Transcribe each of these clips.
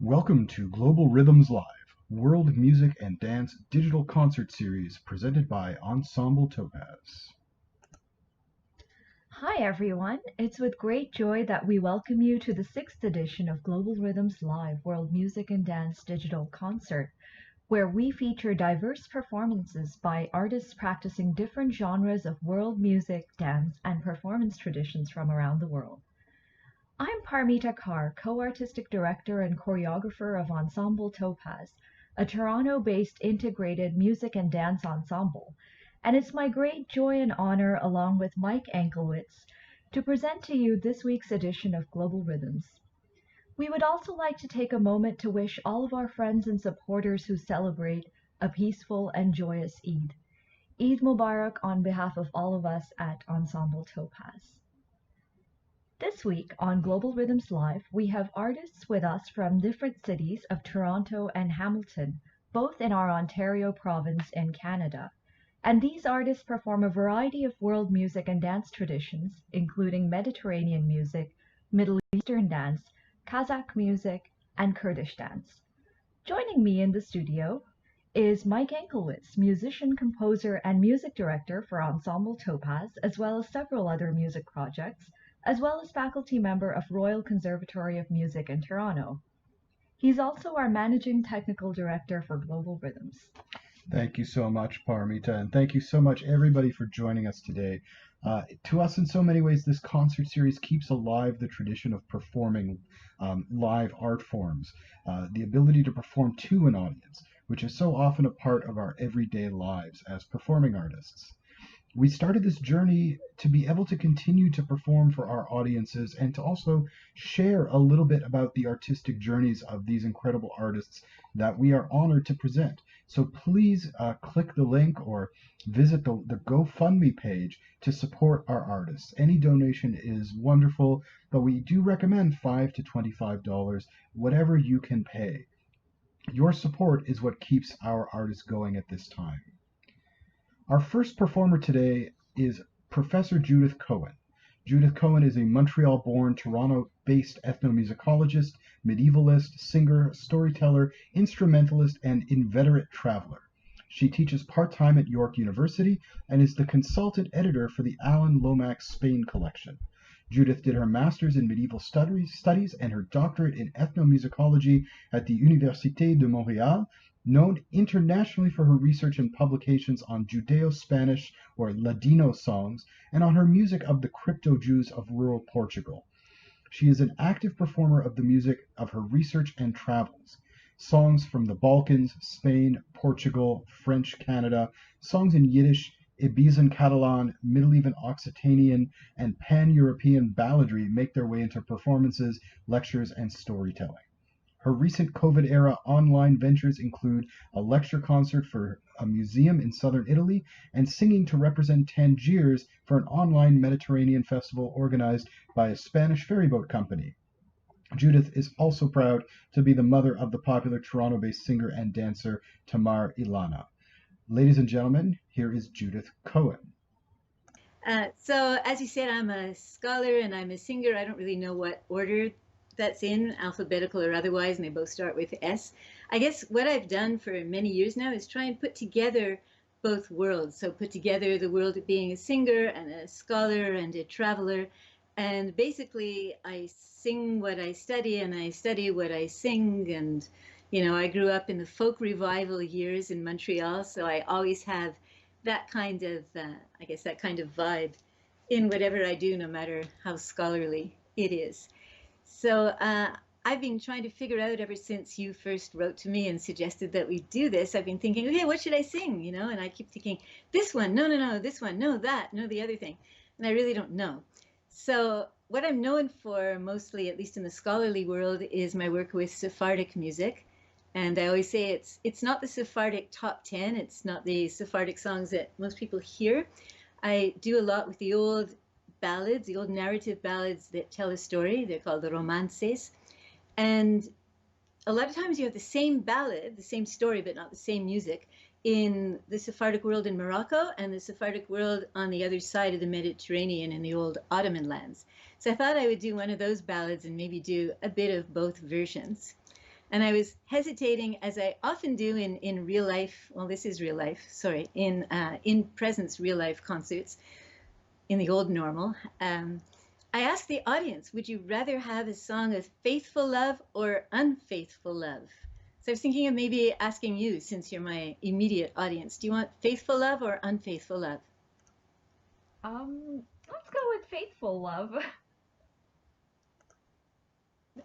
Welcome to Global Rhythms Live, World Music and Dance Digital Concert Series presented by Ensemble Topaz. Hi everyone, it's with great joy that we welcome you to the 6th edition of Global Rhythms Live World Music and Dance Digital Concert, where we feature diverse performances by artists practicing different genres of world music, dance, and performance traditions from around the world. I'm Paromita, co-artistic director and choreographer of Ensemble Topaz, a Toronto-based integrated music and dance ensemble, and it's my great joy and honor, along with Mike Anklewitz, to present to you this week's edition of Global Rhythms. We would also like to take a moment to wish all of our friends and supporters who celebrate a peaceful and joyous Eid. Eid Mubarak on behalf of all of us at Ensemble Topaz. This week on Global Rhythms Live, we have artists with us from different cities of Toronto and Hamilton, both in our Ontario province in Canada. And these artists perform a variety of world music and dance traditions, including Mediterranean music, Middle Eastern dance, Kazakh music, and Kurdish dance. Joining me in the studio is Mike Anklewitz, musician, composer, and music director for Ensemble Topaz, as well as several other music projects, as well as faculty member of Royal Conservatory of Music in Toronto. He's also our managing technical director for Global Rhythms. Thank you so much, Paromita, and thank you so much, everybody, for joining us today. To us, in so many ways, this concert series keeps alive the tradition of performing live art forms, the ability to perform to an audience, which is so often a part of our everyday lives as performing artists. We started this journey to be able to continue to perform for our audiences and to also share a little bit about the artistic journeys of these incredible artists that we are honored to present. So please click the link or visit the GoFundMe page to support our artists. Any donation is wonderful, but we do recommend $5 to $25, whatever you can pay. Your support is what keeps our artists going at this time. Our first performer today is Professor Judith Cohen. Judith Cohen is a Montreal-born, Toronto-based ethnomusicologist, medievalist, singer, storyteller, instrumentalist, and inveterate traveler. She teaches part-time at York University and is the consultant editor for the Alan Lomax Spain collection. Judith did her master's in medieval studies and her doctorate in ethnomusicology at the Université de Montréal, known internationally for her research and publications on Judeo-Spanish or Ladino songs and on her music of the crypto-Jews of rural Portugal. She is an active performer of the music of her research and travels. Songs from the Balkans, Spain, Portugal, French Canada, songs in Yiddish, Ibizan Catalan, Middle-Even Occitanian, and Pan-European balladry make their way into performances, lectures, and storytelling. Her recent COVID-era online ventures include a lecture concert for a museum in southern Italy and singing to represent Tangiers for an online Mediterranean festival organized by a Spanish ferryboat company. Judith is also proud to be the mother of the popular Toronto-based singer and dancer Tamar Ilana. Ladies and gentlemen, here is Judith Cohen. So as you said, I'm a scholar and I'm a singer. I don't really know what order that's in, alphabetical or otherwise, and they both start with S. I guess what I've done for many years now is try and put together both worlds. So put together the world of being a singer and a scholar and a traveler. And basically, I sing what I study and I study what I sing. And, I grew up in the folk revival years in Montreal, so I always have that kind of, that kind of vibe in whatever I do, no matter how scholarly it is. So I've been trying to figure out ever since you first wrote to me and suggested that we do this. I've been thinking, okay, what should I sing? And I keep thinking, this one, no, this one, no, that, no, the other thing. And I really don't know. So what I'm known for mostly, at least in the scholarly world, is my work with Sephardic music. And I always say it's not the Sephardic top 10. It's not the Sephardic songs that most people hear. I do a lot with the old ballads, the old narrative ballads that tell a story. They're called the romances. And a lot of times you have the same ballad, the same story, but not the same music in the Sephardic world in Morocco and the Sephardic world on the other side of the Mediterranean in the old Ottoman lands. So I thought I would do one of those ballads and maybe do a bit of both versions. And I was hesitating, as I often do in real life. Well, this is real life. Sorry, in presence real life concerts in the old normal. I asked the audience, would you rather have a song of faithful love or unfaithful love? So I was thinking of maybe asking you, since you're my immediate audience, do you want faithful love or unfaithful love? Let's go with faithful love.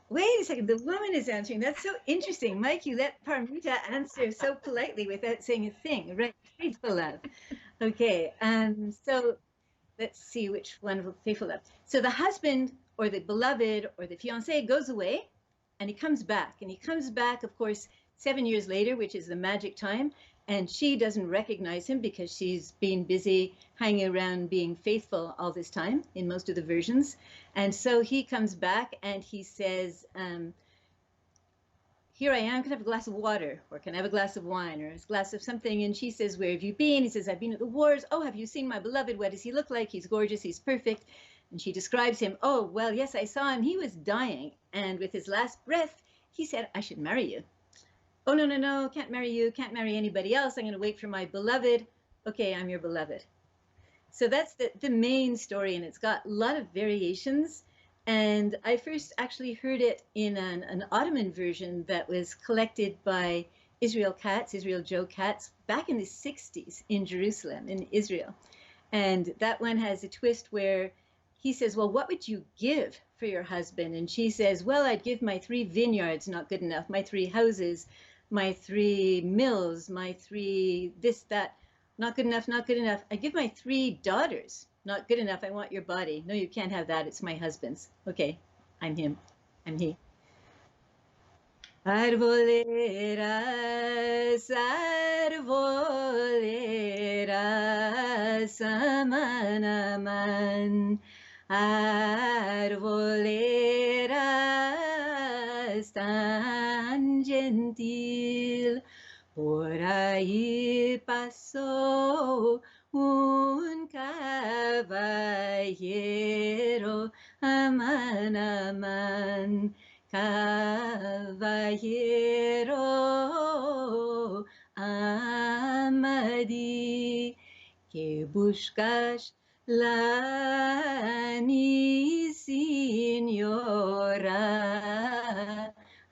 Wait a second, the woman is answering. That's so interesting. Mike, you let Paromita answer so politely without saying a thing. Right, faithful love. Okay, so let's see which one will faithful love. So the husband or the beloved or the fiancé goes away and he comes back. And he comes back, of course, 7 years later, which is the magic time. And she doesn't recognize him because she's been busy hanging around being faithful all this time in most of the versions. And so he comes back and he says, here I am, can I have a glass of water? Or can I have a glass of wine? Or a glass of something? And she says, where have you been? He says, I've been at the wars. Oh, have you seen my beloved? What does he look like? He's gorgeous. He's perfect. And she describes him. Oh, well, yes, I saw him. He was dying. And with his last breath, he said, I should marry you. Oh, no, no, no, can't marry you. Can't marry anybody else. I'm going to wait for my beloved. Okay, I'm your beloved. So that's the main story. And it's got a lot of variations. And I first actually heard it in an Ottoman version that was collected by Israel Joe Katz, back in the 60s in Jerusalem, in Israel. And that one has a twist where he says, well, what would you give for your husband? And she says, well, I'd give my 3 vineyards, not good enough, my 3 houses, my 3 mills, my 3 this, that, not good enough, not good enough. I give my 3 daughters. Not good enough. I want your body. No, you can't have that. It's my husband's. Okay, I'm him. I'm he. Arboleras, arboleras, aman, aman. Arboleras tan gentil. Por ahí pasó un caballero, aman, aman, caballero, amadí, que buscas la mi señora,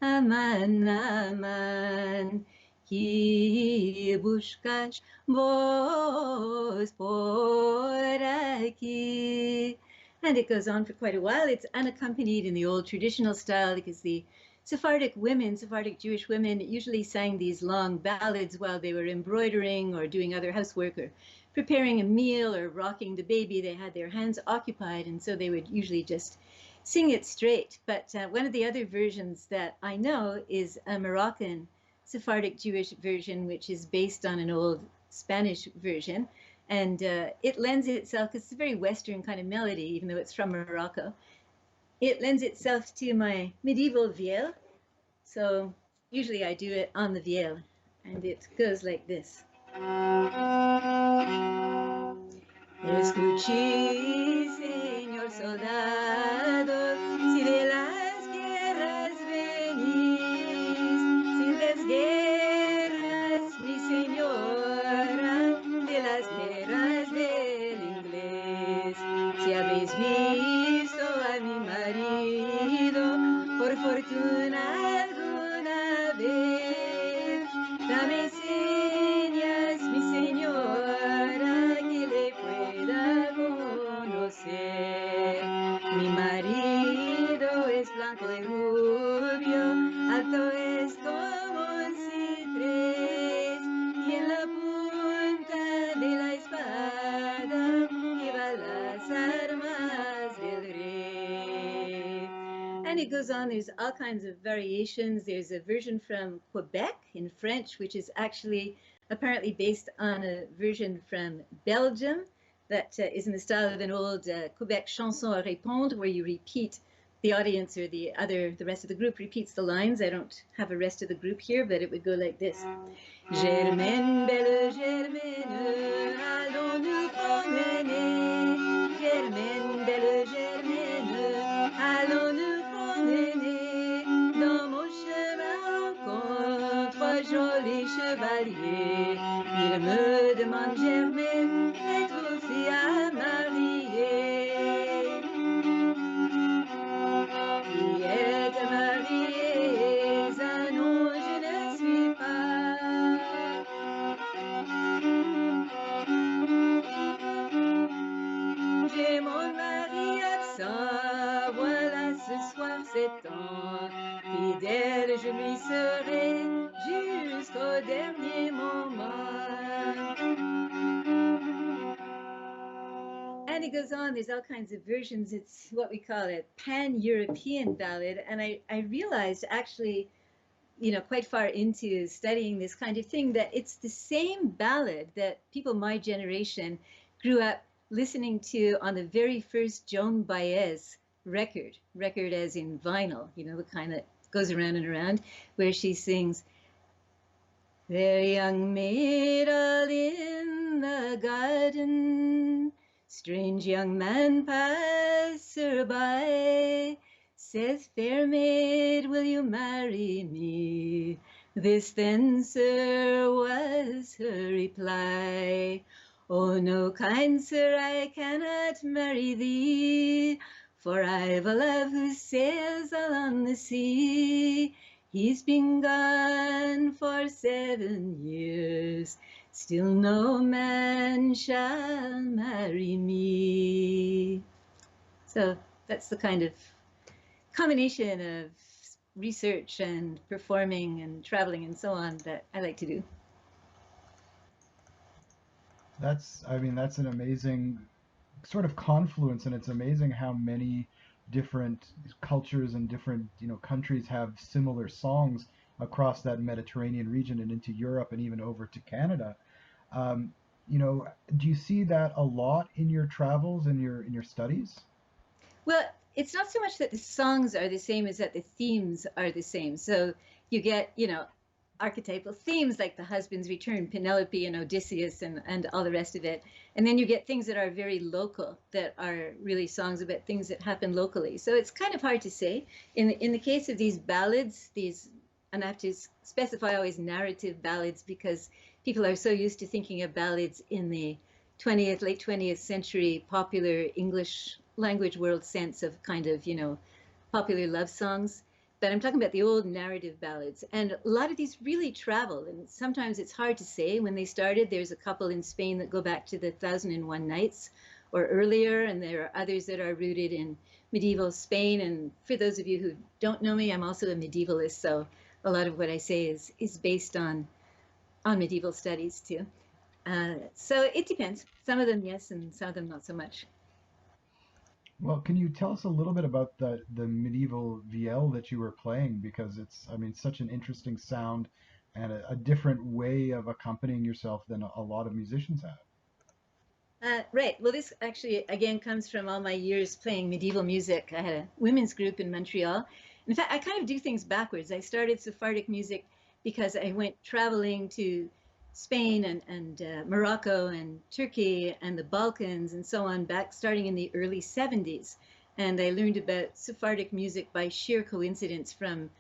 aman, aman. Que buscas vos por aquí. And it goes on for quite a while. It's unaccompanied in the old traditional style because the Sephardic Jewish women, usually sang these long ballads while they were embroidering or doing other housework or preparing a meal or rocking the baby. They had their hands occupied, and so they would usually just sing it straight. But one of the other versions that I know is a Moroccan Sephardic Jewish version, which is based on an old Spanish version. And it lends itself, because it's a very Western kind of melody, even though it's from Morocco, it lends itself to my medieval vielle. So usually I do it on the vielle, and it goes like this. Escuché, señor soldado, si de las guerras venís, si las guerras, mi señora, de las guerras del inglés, si habéis visto a mi marido, por fortuna alguna vez, dame señas, mi señora, que le pueda conocer. Mi marido es blanco y rubio, alto es como un ciprés, y en la punta de la espada lleva las armas del rey. And it goes on, there's all kinds of variations. There's a version from Quebec in French, which is actually apparently based on a version from Belgium that is in the style of an old Quebec chanson à répondre, where you repeat, the audience or the rest of the group repeats the lines. I don't have a rest of the group here, but it would go like this. Germaine, belle Germaine, allons nous promener. Germaine, belle Germaine, allons nous promener. Dans mon chemin joli chevalier. Il me demande, Germaine, êtes-vous fille à marier? Qui est mariée? Ah non, je ne suis pas. J'ai mon mari absent, voilà ce soir c'est temps. Fidèle, je lui serai jusqu'au dernier moment. And it goes on, there's all kinds of versions. It's what we call a pan-European ballad. And I realized actually, quite far into studying this kind of thing, that it's the same ballad that people my generation grew up listening to on the very first Joan Baez record as in vinyl, the kind that goes around and around, where she sings, "There young maid all in the garden, strange young man passer by, says, fair maid, will you marry me? This then, sir, was her reply. Oh no, kind sir, I cannot marry thee, for I've a love who sails along the sea. He's been gone for 7 years, still no man shall marry me." So that's the kind of combination of research and performing and traveling and so on that I like to do. That's an amazing sort of confluence, and it's amazing how many different cultures and different countries have similar songs across that Mediterranean region and into Europe and even over to Canada. Do you see that a lot in your travels and in your studies? Well, it's not so much that the songs are the same as that the themes are the same. So you get, archetypal themes like the husband's return, Penelope and Odysseus and all the rest of it. And then you get things that are very local, that are really songs about things that happen locally. So it's kind of hard to say. In the case of these ballads, and I have to specify always narrative ballads, because people are so used to thinking of ballads in the late 20th century popular English language world sense of kind of, popular love songs. But I'm talking about the old narrative ballads. And a lot of these really travel. And sometimes it's hard to say when they started. There's a couple in Spain that go back to the 1001 Nights or earlier. And there are others that are rooted in medieval Spain. And for those of you who don't know me, I'm also a medievalist. So a lot of what I say is based on medieval studies too. So it depends. Some of them, yes, and some of them not so much. Well, can you tell us a little bit about the medieval vielle that you were playing? Because it's, such an interesting sound and a different way of accompanying yourself than a lot of musicians have. Right. Well, this actually, again, comes from all my years playing medieval music. I had a women's group in Montreal. In fact, I kind of do things backwards. I started Sephardic music because I went traveling to Spain and Morocco and Turkey and the Balkans and so on, back starting in the early 70s. And I learned about Sephardic music by sheer coincidence from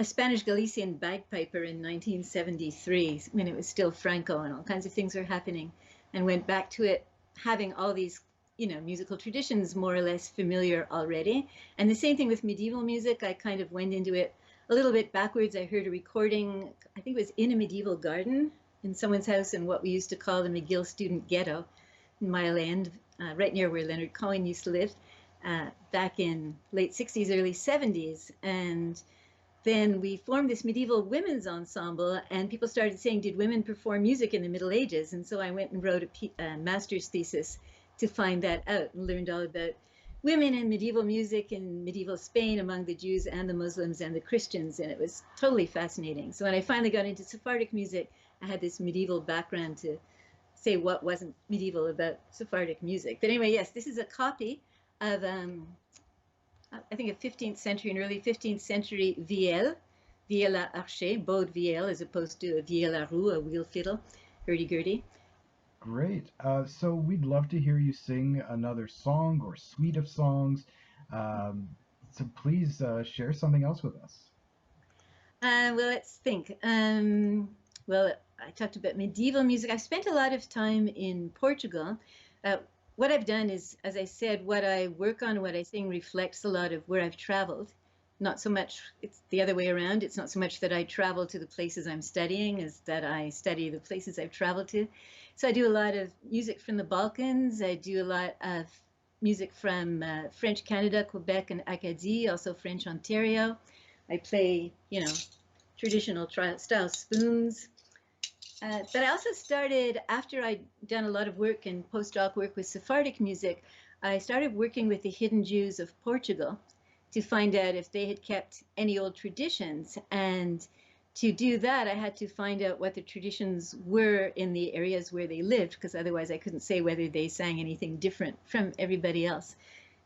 a Spanish Galician bagpiper in 1973, when it was still Franco and all kinds of things were happening, and went back to it having all these musical traditions more or less familiar already. And the same thing with medieval music. I kind of went into it a little bit backwards. I heard a recording, I think it was in a medieval garden in someone's house in what we used to call the McGill Student Ghetto in Mile End, right near where Leonard Cohen used to live, back in late 60s, early 70s. And then we formed this medieval women's ensemble, and people started saying, did women perform music in the Middle Ages? And so I went and wrote a master's thesis to find that out, and learned all about women in medieval music in medieval Spain among the Jews and the Muslims and the Christians, and it was totally fascinating. So when I finally got into Sephardic music, I had this medieval background to say what wasn't medieval about Sephardic music. But anyway, yes, this is a copy of, I think, a 15th century, an early 15th century vielle à archet, bowed vielle, as opposed to a vielle à roue, a wheel fiddle, hurdy-gurdy. Great. So we'd love to hear you sing another song or suite of songs. So please share something else with us. Well, let's think. Well, I talked about medieval music. I've spent a lot of time in Portugal. Uh, what I've done is, as I said, what I work on, what I sing reflects a lot of where I've traveled. Not so much, it's the other way around. It's not so much that I travel to the places I'm studying as that I study the places I've traveled to. So I do a lot of music from the Balkans. I do a lot of music from French Canada, Quebec, and Acadie, also French Ontario. I play, traditional style spoons. But I also started, after I'd done a lot of work and postdoc work with Sephardic music, I started working with the hidden Jews of Portugal to find out if they had kept any old traditions. And to do that, I had to find out what the traditions were in the areas where they lived, because otherwise I couldn't say whether they sang anything different from everybody else.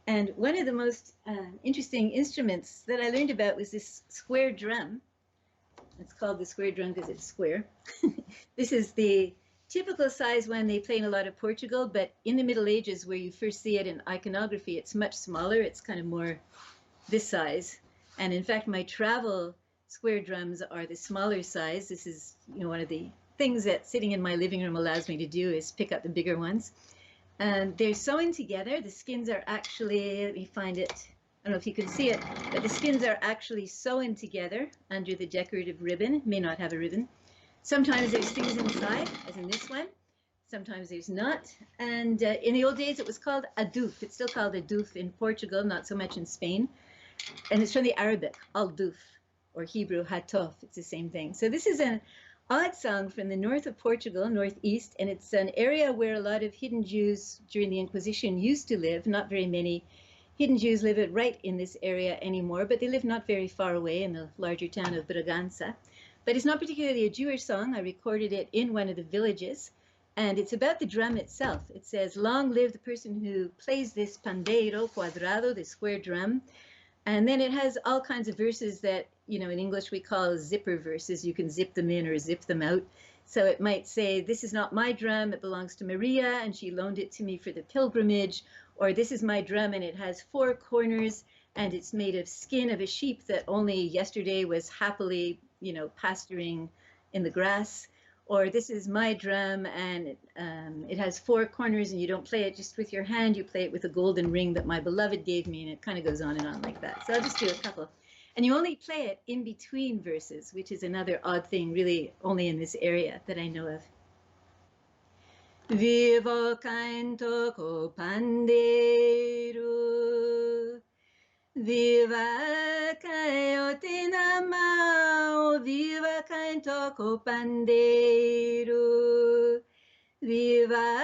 And one of the most interesting instruments that I learned about was this square drum. It's called the square drum because it's square. This is the typical size one they play in a lot of Portugal, but in the Middle Ages, where you first see it in iconography, it's much smaller. It's kind of more this size. And in fact, my travel square drums are the smaller size. This is, one of the things that sitting in my living room allows me to do is pick up the bigger ones. And they're sewn together. The skins are actually, let me find it. I don't know if you can see it, but the skins are actually sewn together under the decorative ribbon. It may not have a ribbon. Sometimes there's things inside, as in this one. Sometimes there's not. And in the old days, it was called a doof. It's still called a doof in Portugal, not so much in Spain. And it's from the Arabic, al doof, or Hebrew, hatof. It's the same thing. So this is an odd song from the north of Portugal, northeast, and it's an area where a lot of hidden Jews during the Inquisition used to live. Not very many hidden Jews live right in this area anymore, but they live not very far away in the larger town of Bragança. But it's not particularly a Jewish song. I recorded it in one of the villages, and it's about the drum itself. It says, "Long live the person who plays this pandeiro cuadrado, the square drum." And then it has all kinds of verses that, in English we call zipper verses. You can zip them in or zip them out. So it might say, "This is not my drum, it belongs to Maria, and she loaned it to me for the pilgrimage." Or, "This is my drum, and it has 4 corners, and it's made of skin of a sheep that only yesterday was happily, pasturing in the grass." Or, "This is my drum, and it has 4 corners, and you don't play it just with your hand, you play it with a golden ring that my beloved gave me," and it kind of goes on and on like that. So I'll just do a couple. And you only play it in between verses, which is another odd thing, really only in this area that I know of. Vivo canto co pandeiro, viva Ekaterina mão, viva canto co pandeiro, viva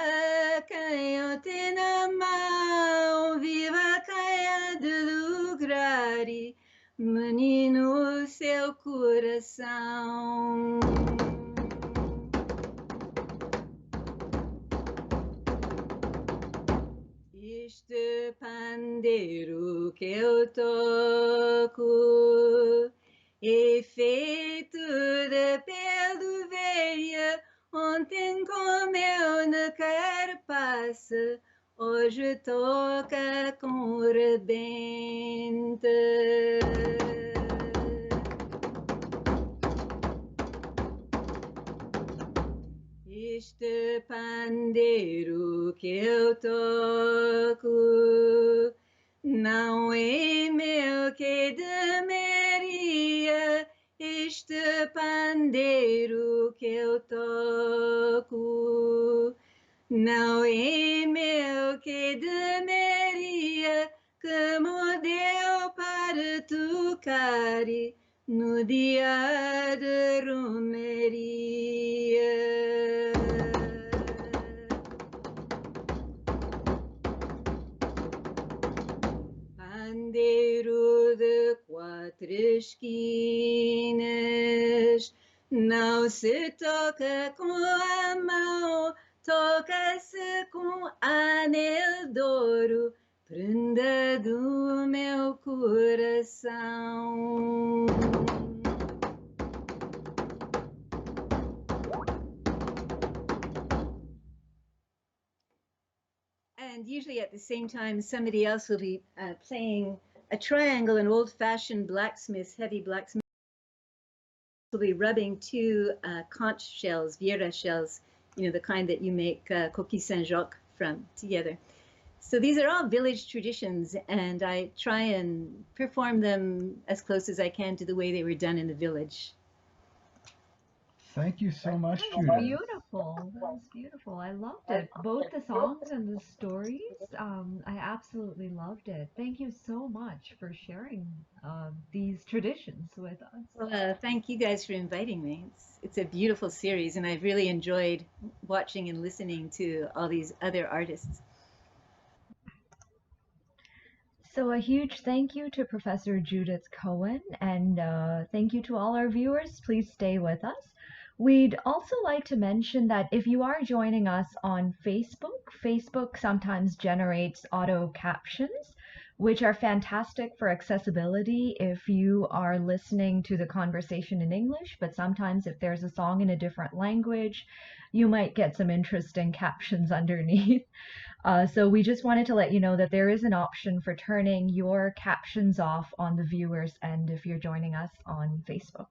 Ekaterina mão, viva caia de lugrari, menino seu coração. Este pandeiro que eu toco é feito de pelo velha, ontem comeu na carpaça, hoje toca com rebenta. Este pandeiro que eu toco não é meu que é de Maria. Este pandeiro que eu toco não é meu que é de Maria, que me deu para tocar no dia de romaria. Pandeiro de 4 esquinas, não se toca com a mão, toca-se com anel de ouro, prenda do meu coração. And usually at the same time, somebody else will be playing a triangle, an old-fashioned blacksmith, heavy blacksmith. be rubbing two conch shells, viera shells, the kind that you make coquille Saint-Jacques from together. So these are all village traditions, and I try and perform them as close as I can to the way they were done in the village. Thank you so much, That was Judith. beautiful. That was beautiful. I loved it. Both the songs and the stories. I absolutely loved it. Thank you so much for sharing these traditions with us. Well, thank you guys for inviting me. It's a beautiful series, and I've really enjoyed watching and listening to all these other artists. So a huge thank you to Professor Judith Cohen, and thank you to all our viewers. Please stay with us. We'd also like to mention that if you are joining us on Facebook, Facebook sometimes generates auto captions, which are fantastic for accessibility if you are listening to the conversation in English, but sometimes if there's a song in a different language, you might get some interesting captions underneath. So we just wanted to let you know that there is an option for turning your captions off on the viewers end if you're joining us on Facebook.